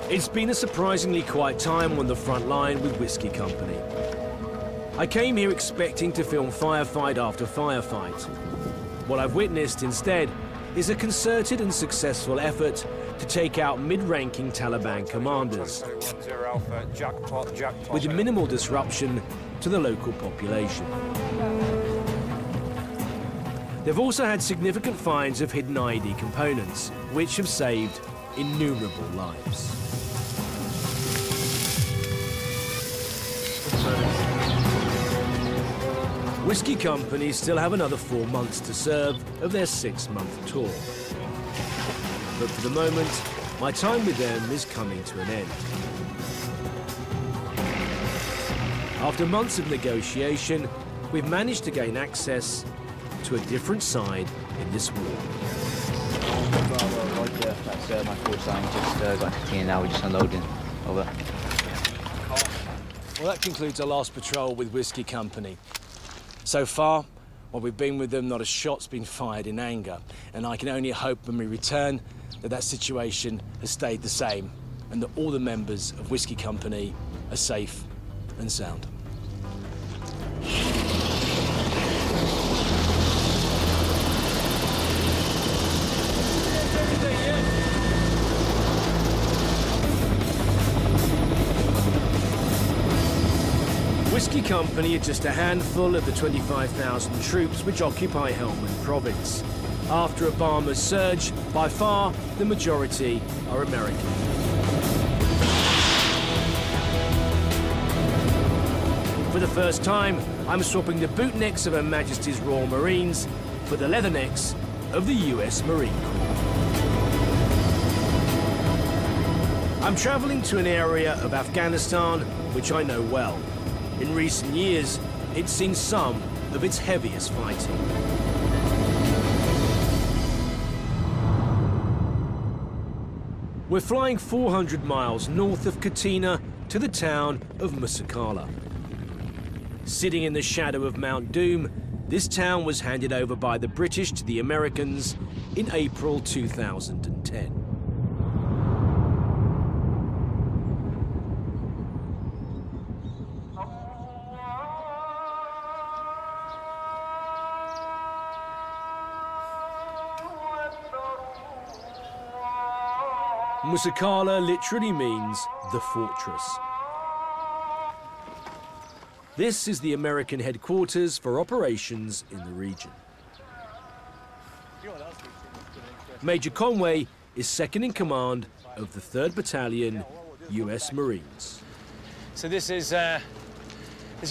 It's been a surprisingly quiet time on the front line with Whiskey Company. I came here expecting to film firefight after firefight. What I've witnessed instead is a concerted and successful effort to take out mid-ranking Taliban commanders with minimal disruption to the local population. They've also had significant finds of hidden ID components, which have saved innumerable lives. Whiskey Company still have another 4 months to serve of their 6-month tour. But for the moment, my time with them is coming to an end. After months of negotiation, we've managed to gain access to a different side in this war. Roger, that's my call sign. Just got to now, we're just unloading. Over. Well, that concludes our last patrol with Whiskey Company. So far, while we've been with them, not a shot's been fired in anger, and I can only hope when we return that that situation has stayed the same and that all the members of Whiskey Company are safe and sound. Whiskey Company are just a handful of the 25,000 troops which occupy Helmand Province. After Obama's surge, by far, the majority are American. For the first time, I'm swapping the bootnecks of Her Majesty's Royal Marines for the leathernecks of the US Marine Corps. I'm traveling to an area of Afghanistan which I know well. In recent years, it's seen some of its heaviest fighting. We're flying 400 miles north of Katina to the town of Musa. Sitting in the shadow of Mount Doom, this town was handed over by the British to the Americans in April 2010. Musa literally means the fortress. This is the American headquarters for operations in the region. Major Conway is second in command of the 3rd Battalion, US Marines. So this is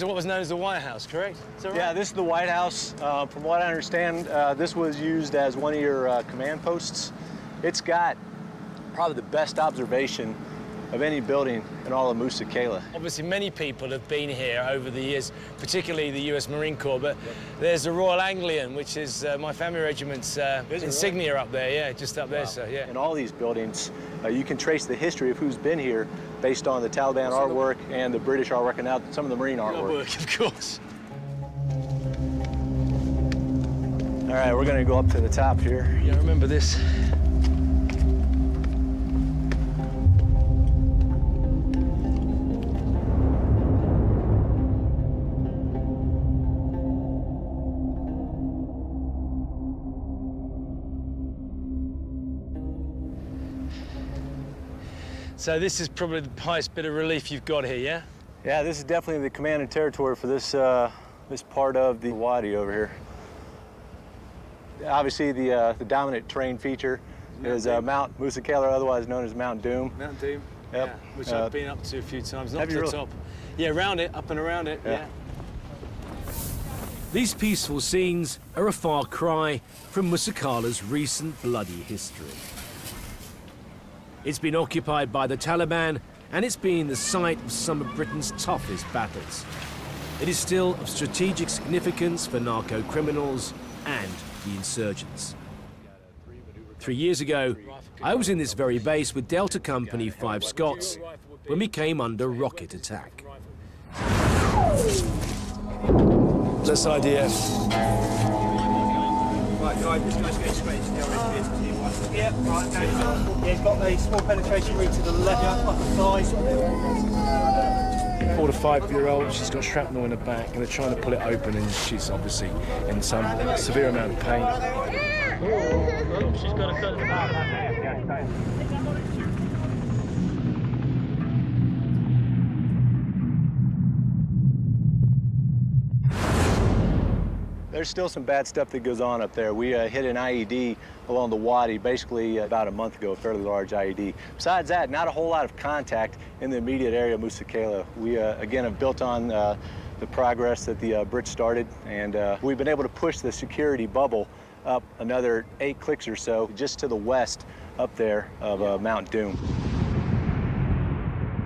what was known as the White House, correct? Is that right? Yeah, this is the White House. From what I understand, this was used as one of your command posts. It's got probably the best observation of any building in all of Musa. Obviously, many people have been here over the years, particularly the US Marine Corps, but there's the Royal Anglian, which is my family regiment's insignia up there, yeah, just up there, so yeah. In all these buildings, you can trace the history of who's been here based on the Taliban artwork and the British artwork, and now some of the Marine artwork. Of course. All right, we're gonna go up to the top here. Yeah, I remember this. So this is probably the highest bit of relief you've got here, yeah? Yeah, this is definitely the commanding territory for this this part of the wadi over here. Obviously, the dominant terrain feature is Mount Musa, otherwise known as Mount Doom. Mount Doom. Yep. Yeah, which I've been up to a few times, not to the really? top. Yeah, around it, up and around it, yeah. These peaceful scenes are a far cry from Musa recent bloody history. It's been occupied by the Taliban, and it's been the site of some of Britain's toughest battles. It is still of strategic significance for narco-criminals and the insurgents. 3 years ago, I was in this very base with Delta Company 5 Scots when we came under rocket attack. This idea. Right, guys, just go straight to the Yeah, right, okay. Yeah, he's got a small penetration route to the left, up the thigh. 4 to 5-year-old, she's got shrapnel in her back, and they're trying to pull it open, and she's obviously in some severe amount of pain. She's got a cut in the back. There's still some bad stuff that goes on up there. We hit an IED along the Wadi basically about a month ago, a fairly large IED. Besides that, not a whole lot of contact in the immediate area of Musa, Qaleh. We, again, have built on the progress that the Brits started, and we've been able to push the security bubble up another 8 clicks or so, just to the west up there of Mount Doom.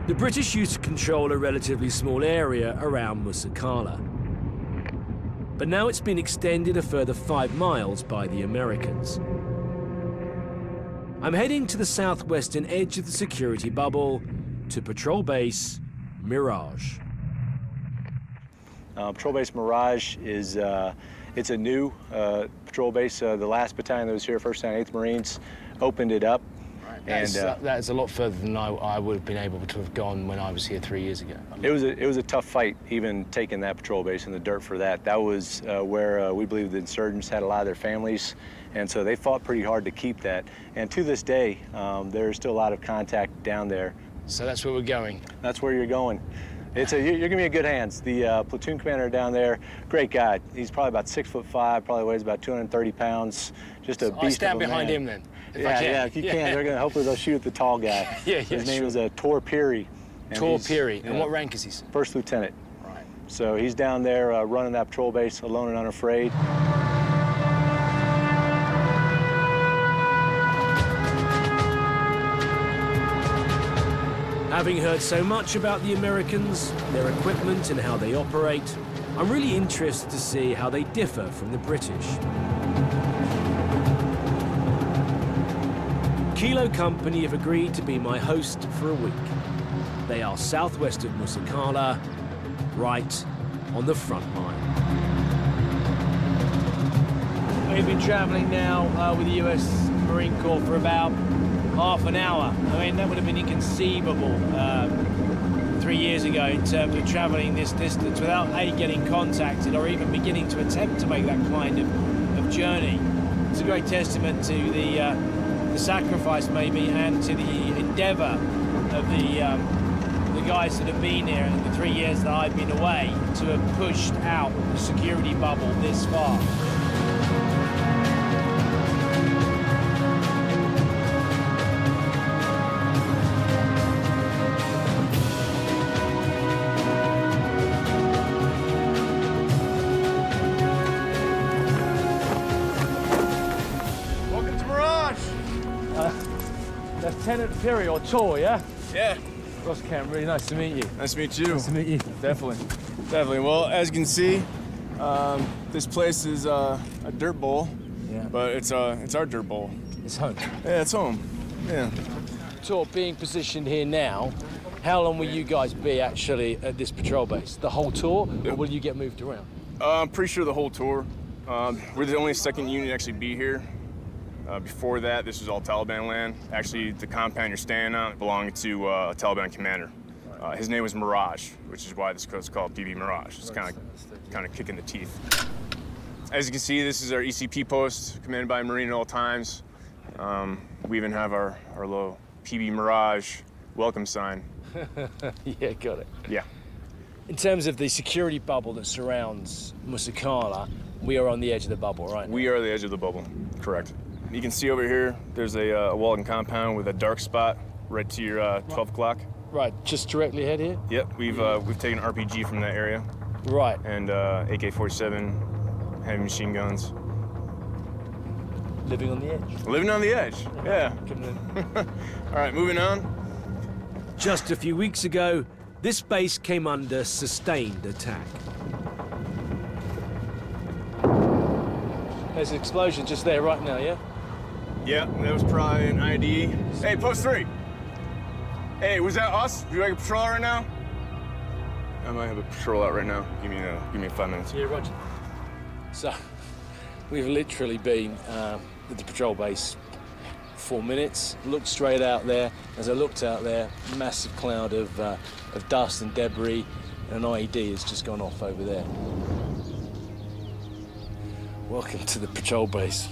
The British used to control a relatively small area around Musa Qaleh. But now it's been extended a further 5 miles by the Americans. I'm heading to the southwestern edge of the security bubble to patrol base Mirage. Patrol base Mirage is it's a new patrol base. The last battalion that was here, 1st and 8th Marines, opened it up. That's a lot further than I would have been able to have gone when I was here 3 years ago. It was a tough fight, even taking that patrol base in the dirt for that. That was where we believe the insurgents had a lot of their families, and so they fought pretty hard to keep that. And to this day, there's still a lot of contact down there. So that's where we're going. That's where you're going. You're gonna be in good hands. The platoon commander down there, great guy. He's probably about 6'5", probably weighs about 230 pounds. Just a beast. I stand of a behind man. him then. Yeah, if you can, they're gonna hopefully they'll shoot at the tall guy. His name is Tor Peary. Tor Peary. And what rank is he? 1st lieutenant. Right. So he's down there running that patrol base alone and unafraid. Having heard so much about the Americans, their equipment and how they operate, I'm really interested to see how they differ from the British. Kilo Company have agreed to be my host for a week. They are southwest of Musa Qaleh, right on the front line. We've been travelling now with the US Marine Corps for about half an hour. I mean, that would have been inconceivable 3 years ago in terms of travelling this distance without getting contacted or even beginning to attempt to make that kind of journey. It's a great testament to the sacrifice maybe and to the endeavour of the guys that have been here in the 3 years that I've been away to have pushed out the security bubble this far. Lieutenant Peary, or Tor, yeah? Yeah. Ross Kemp, really nice to meet you. Nice to meet you. Nice to meet you. Definitely. Definitely. Well, as you can see, this place is a dirt bowl, but it's our dirt bowl. It's home. Yeah, it's home. Yeah. Tor, being positioned here now, how long will you guys be actually at this patrol base? The whole tour, or will you get moved around? I'm pretty sure the whole tour. We're the only 2nd unit to actually be here. Before that, this was all Taliban land. Actually, the compound you're standing on belonged to a Taliban commander. His name was Mirage, which is why this code's called PB Mirage. It's kind of kicking the teeth. As you can see, this is our ECP post, commanded by a Marine at all times. We even have our little PB Mirage welcome sign. Yeah, got it. Yeah. In terms of the security bubble that surrounds Musa Qaleh, we are on the edge of the bubble, right? We are the edge of the bubble, correct. You can see over here, there's a walled compound with a dark spot right to your 12 o'clock. Right, just directly ahead here? Yep, we've taken RPG from that area. Right. And AK-47, heavy machine guns. Living on the edge. Living on the edge, yeah. All right, moving on. Just a few weeks ago, this base came under sustained attack. There's an explosion just there right now, yeah? Yeah, that was probably an ID. Hey, post 3. Hey, was that us? Do you like a patrol right now? I might have a patrol out right now. Give me 5 minutes. Yeah, roger. So, we've literally been at the patrol base 4 minutes. Looked straight out there. As I looked out there, massive cloud of dust and debris, and an IED has just gone off over there. Welcome to the patrol base.